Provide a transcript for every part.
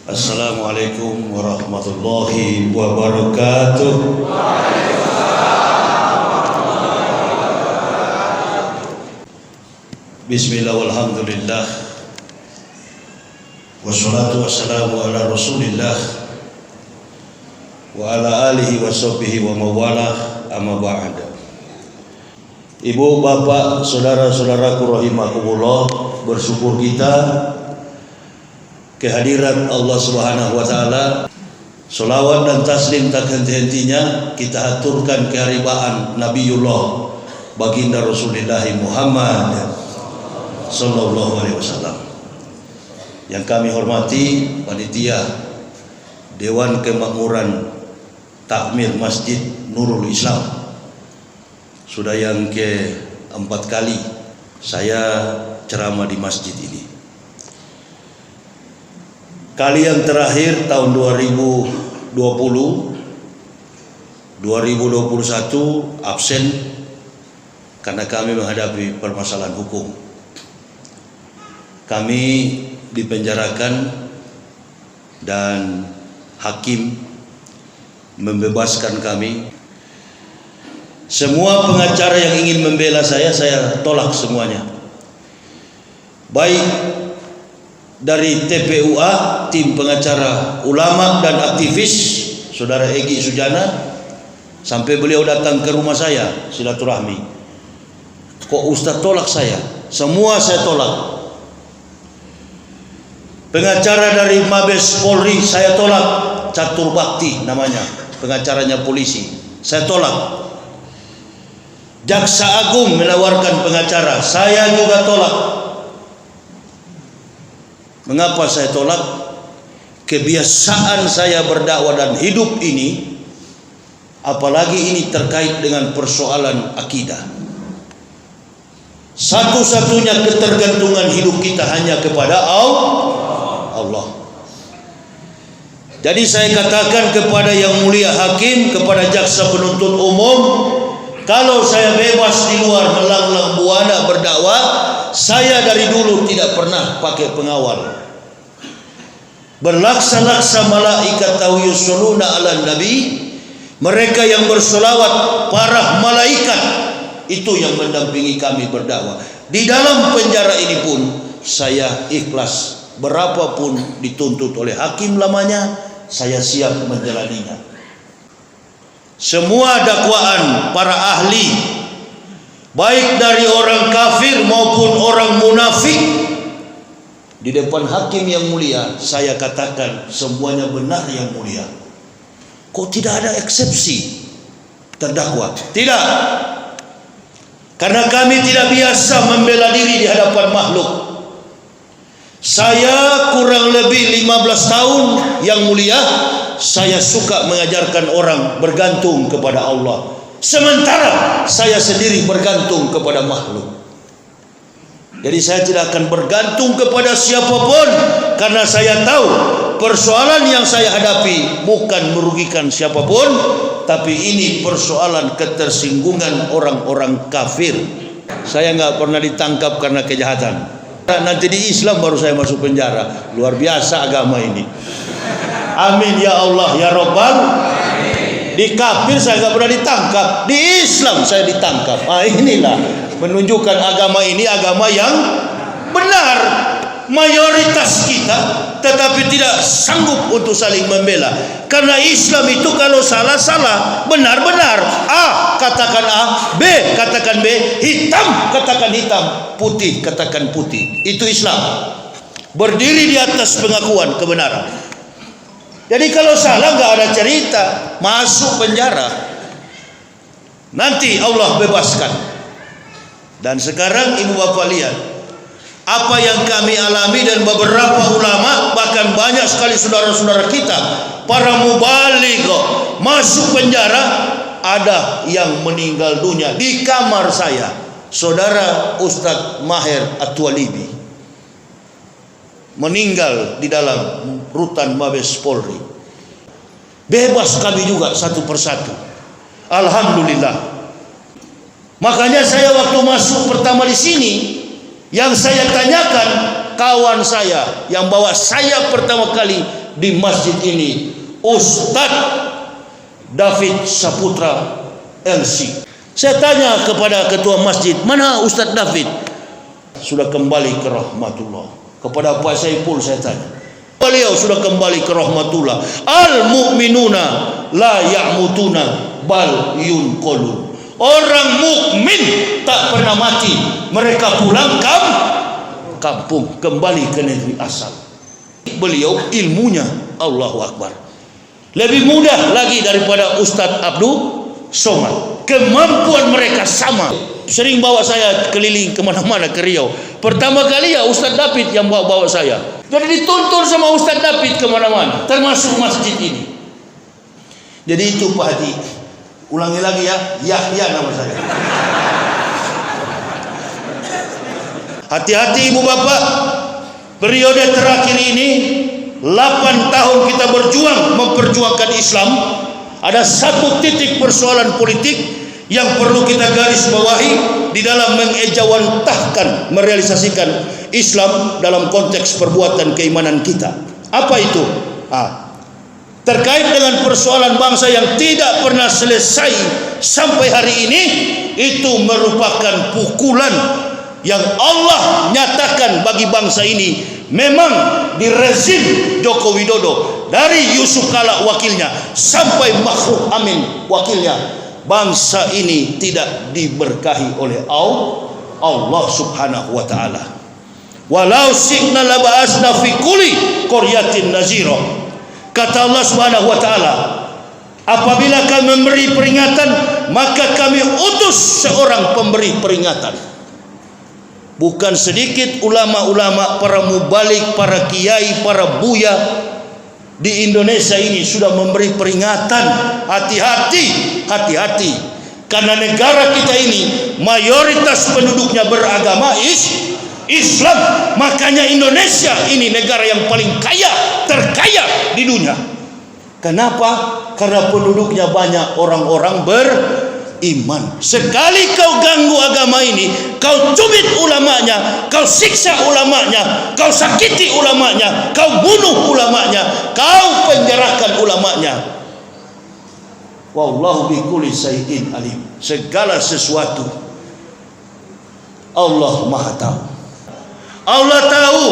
Assalamualaikum warahmatullahi wabarakatuh. Bismillah walhamdulillah wassalatu wassalamu ala rasulillah wa ala alihi wa sahbihi wa mawalah, amma ba'd. Ibu, bapak, saudara-saudaraku rahimakumullah, bersyukur kita kehadiran Allah Subhanahu wa taala. Sholawat dan taslim tak henti-hentinya kita haturkan keharibaan Nabiullah baginda Rasulullah Muhammad sallallahu alaihi wasallam. Yang kami hormati panitia Dewan Kemakmuran Takmir Masjid Nurul Islam. Sudah yang ke-4 kali saya ceramah di masjid ini. Kali yang terakhir tahun 2020, 2021 absen karena kami menghadapi permasalahan hukum. Kami dipenjarakan dan hakim membebaskan kami. Semua pengacara yang ingin membela saya tolak semuanya. Baik dari TPUA, tim pengacara ulama dan aktivis, Saudara Egy Sujana, sampai beliau datang ke rumah saya silaturahmi. Kok Ustaz tolak saya? Semua saya tolak. Pengacara dari Mabes Polri saya tolak, Catur Bakti namanya, pengacaranya polisi, saya tolak. Jaksa Agung menawarkan pengacara, saya juga tolak. Mengapa saya tolak? Kebiasaan saya berdakwah dan hidup ini, apalagi ini terkait dengan persoalan akidah. Satu-satunya ketergantungan hidup kita hanya kepada Allah. Jadi saya katakan kepada yang mulia hakim, kepada jaksa penuntut umum, kalau saya bebas di luar melanglang buana berdakwah, saya dari dulu tidak pernah pakai pengawal. Berlaksa-laksa malaikat yusoluna ala nabi, mereka yang bersolawat, para malaikat itu yang mendampingi kami berdakwah. Di dalam penjara ini pun saya ikhlas, berapapun dituntut oleh hakim lamanya, saya siap menjalaninya. Semua dakwaan para ahli, baik dari orang kafir maupun orang munafik, di depan hakim yang mulia saya katakan semuanya benar yang mulia. Kok tidak ada eksepsi terdakwa? Tidak. Karena kami tidak biasa membela diri di hadapan makhluk. Saya kurang lebih 15 tahun yang mulia, saya suka mengajarkan orang bergantung kepada Allah, sementara saya sendiri bergantung kepada makhluk. Jadi saya tidak akan bergantung kepada siapapun, karena saya tahu persoalan yang saya hadapi bukan merugikan siapapun, tapi ini persoalan ketersinggungan orang-orang kafir. Saya nggak pernah ditangkap karena kejahatan. Nanti di Islam baru saya masuk penjara. Luar biasa agama ini. Amin ya Allah ya Rabbal. Di kafir saya nggak pernah ditangkap, di Islam saya ditangkap. Inilah menunjukkan agama ini agama yang benar. Mayoritas kita tetapi tidak sanggup untuk saling membela. Karena Islam itu kalau salah, benar-benar. A katakan A, B katakan B, hitam katakan hitam, putih katakan putih. Itu Islam. Berdiri di atas pengakuan kebenaran. Jadi kalau salah nggak ada cerita, masuk penjara. Nanti Allah bebaskan. Dan sekarang ibu bapak lihat apa yang kami alami, dan beberapa ulama, bahkan banyak sekali saudara-saudara kita, para mubaligh masuk penjara. Ada yang meninggal dunia di kamar saya, saudara Ustadz Maher At-Twalibi meninggal di dalam rutan Mabes Polri. Bebas kami juga satu persatu, alhamdulillah. Makanya saya waktu masuk pertama di sini, yang saya tanyakan kawan saya yang bawa saya pertama kali di masjid ini Ustadz David Saputra LC. Saya tanya kepada ketua masjid, mana Ustadz David? Sudah kembali ke rahmatullah. Kepada Pak Saiful saya tanya, beliau sudah kembali ke rahmatullah. Al mu'minuna la ya'mutuna bal yunqalun. Orang mukmin tak pernah mati, mereka pulang kampung, kembali ke negeri asal. Beliau ilmunya Allahu Akbar lebih mudah lagi daripada Ustadz Abdul Somad. Kemampuan mereka sama. Sering bawa saya keliling kemana-mana ke Riau. Pertama kali ya Ustadz David yang bawa saya. Jadi dituntun sama Ustadz David kemana-mana, termasuk masjid ini. Jadi itu Pak Haji, ulangi lagi ya, Yahya nama saya. Hati-hati ibu bapak, periode terakhir ini 8 tahun kita berjuang memperjuangkan Islam. Ada satu titik persoalan politik yang perlu kita garis bawahi di dalam mengejawantahkan, merealisasikan Islam dalam konteks perbuatan keimanan kita. Apa itu? Terkait dengan persoalan bangsa yang tidak pernah selesai sampai hari ini, itu merupakan pukulan yang Allah nyatakan bagi bangsa ini. Memang di rezim Joko Widodo, dari Yusuf Kala wakilnya sampai Makhluk Amin wakilnya, bangsa ini tidak diberkahi oleh Allah Subhanahu wa taala. Walau syi'na laba'asna fi kulli qaryatin nazira. Kata Allah Subhanahu wa taala, apabila kami memberi peringatan, maka kami utus seorang pemberi peringatan. Bukan sedikit ulama-ulama, para mubalik, para kiai, para buya di Indonesia ini sudah memberi peringatan, hati-hati. Karena negara kita ini mayoritas penduduknya beragama Islam. Makanya Indonesia ini negara yang paling terkaya di dunia. Kenapa? Karena penduduknya banyak orang-orang beriman. Sekali kau ganggu agama ini, kau cubit ulamanya, kau siksa ulamanya, kau sakiti ulamanya, kau bunuh ulamanya, kau penjarakan ulamanya. Wallahu bikulli syai'in alim. Segala sesuatu Allah Maha tahu. Allah tahu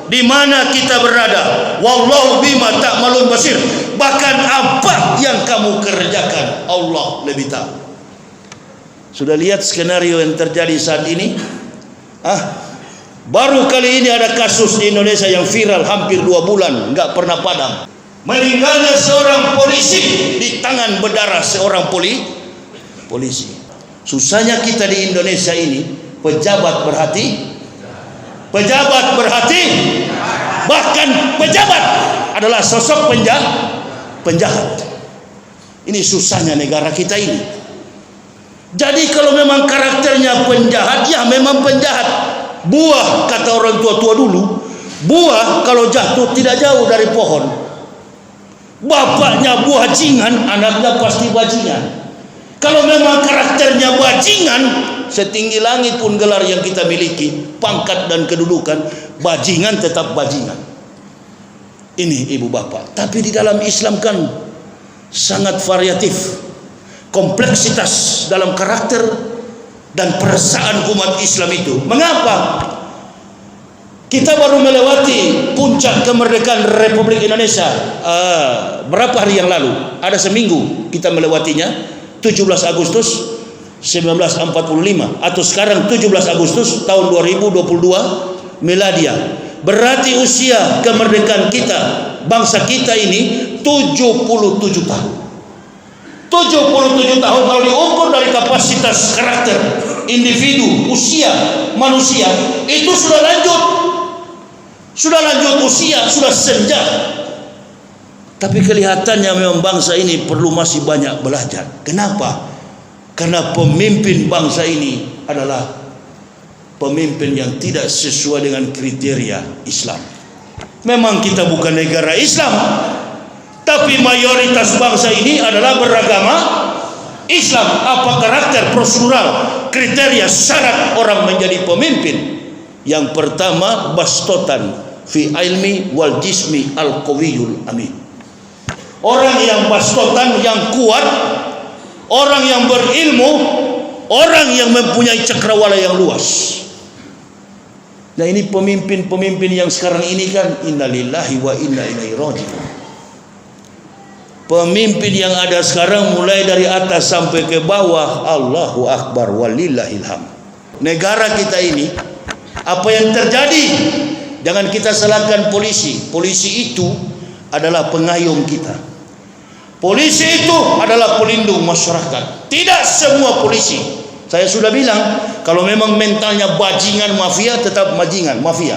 di mana kita berada. Wallahu bima ta'malun basir. Bahkan apa yang kamu kerjakan, Allah lebih tahu. Sudah lihat skenario yang terjadi saat ini? Baru kali ini ada kasus di Indonesia yang viral hampir 2 bulan, nggak pernah padam. Meninggalnya seorang polisi di tangan berdarah seorang polisi. Susahnya kita di Indonesia ini, pejabat berhati, bahkan pejabat adalah sosok penjahat. Ini susahnya negara kita ini. Jadi kalau memang karakternya penjahat, ya memang penjahat. Buah, kata orang tua-tua dulu, buah kalau jatuh tidak jauh dari pohon. Bapaknya bajingan, anaknya pasti bajingan. Kalau memang karakternya bajingan, setinggi langit pun gelar yang kita miliki, pangkat dan kedudukan, bajingan tetap bajingan. Ini ibu bapak. Tapi di dalam Islam kan sangat variatif. Kompleksitas dalam karakter dan perasaan umat Islam itu. Mengapa? Kita baru melewati puncak kemerdekaan Republik Indonesia berapa hari yang lalu? Ada seminggu kita melewatinya, 17 Agustus 1945, atau sekarang 17 Agustus tahun 2022 Miladia. Berarti usia kemerdekaan kita, bangsa kita ini 77 tahun. 77 tahun kalau diukur dari kapasitas karakter individu, usia manusia, itu sudah lanjut usia, sudah senja. Tapi kelihatannya memang bangsa ini perlu masih banyak belajar. Kenapa? Karena pemimpin bangsa ini adalah pemimpin yang tidak sesuai dengan kriteria Islam. Memang kita bukan negara Islam, tapi mayoritas bangsa ini adalah beragama Islam. Apa karakter prosedural, kriteria syarat orang menjadi pemimpin? Yang pertama, bastotan, fi ilmi wal jismi al qawiyul amin. Orang yang bastotan, yang kuat, orang yang berilmu, orang yang mempunyai cakrawala yang luas. Nah, ini pemimpin-pemimpin yang sekarang ini kan innalillahi wa inna ilaihi raji'un. Pemimpin yang ada sekarang mulai dari atas sampai ke bawah, Allahu akbar walillahil hamd. Negara kita ini, apa yang terjadi, jangan kita salahkan polisi. Polisi itu adalah pengayom kita. Polisi itu adalah pelindung masyarakat. Tidak semua polisi. Saya sudah bilang, kalau memang mentalnya bajingan mafia, tetap bajingan mafia.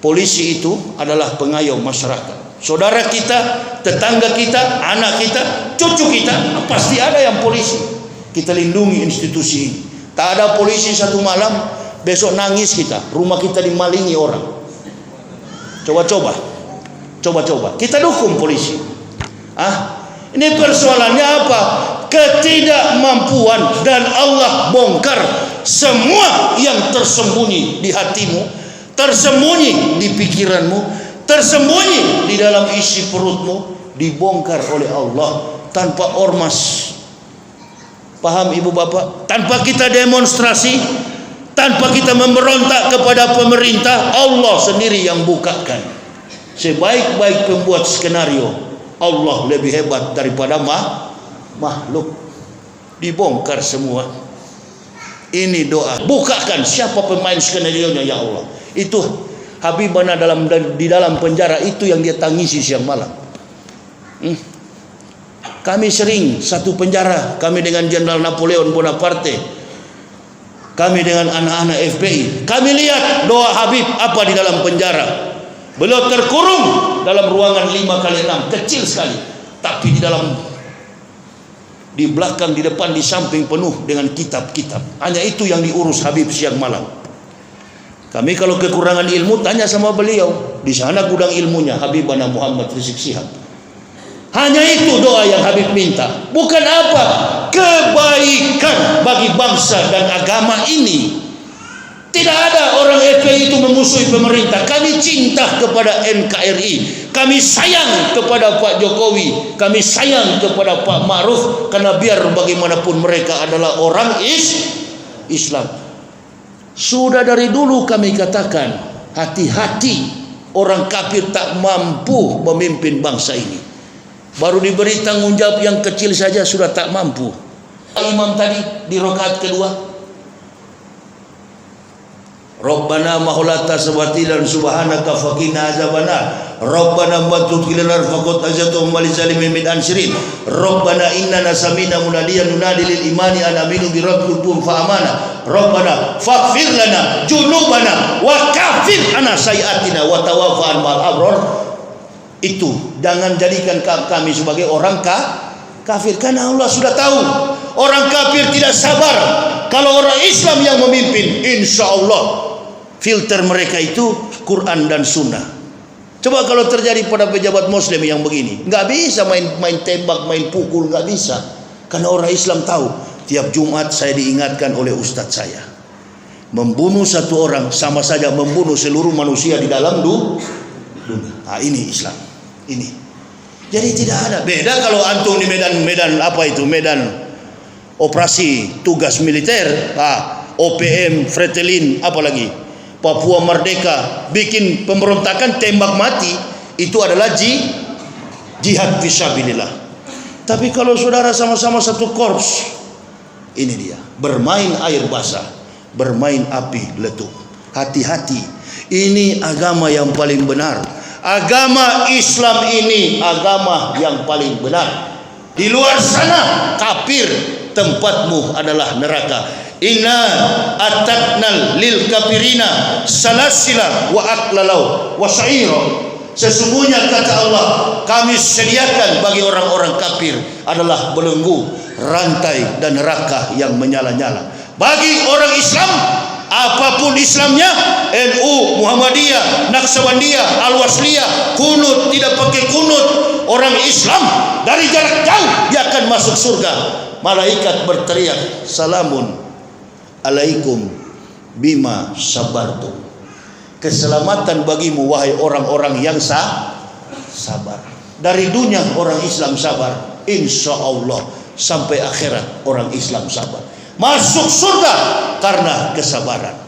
Polisi itu adalah pengayom masyarakat. Saudara kita, tetangga kita, anak kita, cucu kita, pasti ada yang polisi. Kita lindungi institusi ini. Tak ada polisi satu malam, besok nangis kita, rumah kita dimalingi orang. Coba-coba. Kita dukung polisi. Ini persoalannya apa? Ketidakmampuan, dan Allah bongkar semua yang tersembunyi di hatimu, tersembunyi di pikiranmu, tersembunyi di dalam isi perutmu, dibongkar oleh Allah tanpa ormas. Paham ibu bapak? Tanpa kita demonstrasi, tanpa kita memberontak kepada pemerintah, Allah sendiri yang bukakan. Sebaik-baik pembuat skenario, Allah lebih hebat daripada makhluk. Dibongkar semua. Ini doa, bukakan siapa pemain skenario-nya ya Allah. Itu Habibana di dalam penjara, itu yang dia tangisi siang malam. Kami sering satu penjara, kami dengan Jenderal Napoleon Bonaparte, kami dengan anak-anak FPI. Kami lihat doa Habib apa di dalam penjara. Beliau terkurung dalam ruangan 5x6, kecil sekali, tapi di belakang, di depan, di samping penuh dengan kitab-kitab. Hanya itu yang diurus Habib siang malam. Kami kalau kekurangan ilmu, tanya sama beliau. Di sana gudang ilmunya Habibana Muhammad Rizik Syihab. Hanya itu doa yang Habib minta. Bukan apa? Kebaikan bagi bangsa dan agama ini. Tidak ada orang FPI itu memusuhi pemerintah. Kami cinta kepada NKRI. Kami sayang kepada Pak Jokowi. Kami sayang kepada Pak Ma'ruf. Karena biar bagaimanapun mereka adalah orang Islam. Sudah dari dulu kami katakan, hati-hati, orang kafir tak mampu memimpin bangsa ini. Baru diberi tanggung jawab yang kecil saja sudah tak mampu. Imam tadi di rakaat kedua, Rabbana maulata sabati dan subhanaka faqina azabannar. Rabbana matudkhilna faqad azatuhum wal zalimin min ansirin. Rabbana innana samina munadiyan yunadi lil imani an aminu bi rabbikum fa amana. Rabbana faghfir lana junubana wa kafir ana sayiatina wa tawaffana ma'al abrar. Itu jangan jadikan kami sebagai orang kafir, karena Allah sudah tahu orang kafir tidak sabar kalau orang Islam yang memimpin. Insya Allah filter mereka itu Quran dan Sunnah. Coba kalau terjadi pada pejabat Muslim yang begini, nggak bisa main tembak, main pukul, nggak bisa. Karena orang Islam tahu, tiap Jumat saya diingatkan oleh ustadz saya, membunuh satu orang sama saja membunuh seluruh manusia di dalam dunia. Ini Islam. Ini. Jadi tidak ada beda kalau antum di medan apa itu, medan operasi tugas militer, OPM, Fretilin, apalagi Papua Merdeka, bikin pemberontakan, tembak mati, itu adalah jihad fisabilillah. Tapi kalau saudara sama-sama satu korps, ini dia, bermain air basah, bermain api letup. Hati-hati, ini agama yang paling benar. Agama Islam ini agama yang paling benar. Di luar sana kafir, tempatmu adalah neraka. Inna atatnal lil kafirina salasila wa aklalau wa sa'ira. Sesungguhnya kata Allah, kami sediakan bagi orang-orang kafir adalah belenggu, rantai dan neraka yang menyala-nyala. Bagi orang Islam, apapun Islamnya, NU, Muhammadiyah, Naqsabandiyah, Al-Wasliyah, kunut, tidak pakai kunut, orang Islam dari jarak jauh dia akan masuk surga. Malaikat berteriak, salamun alaikum bima sabartum. keselamatan bagimu wahai orang-orang yang sabar. Dari dunia orang Islam sabar, insya Allah sampai akhirat orang Islam sabar. Masuk surga karena kesabaran.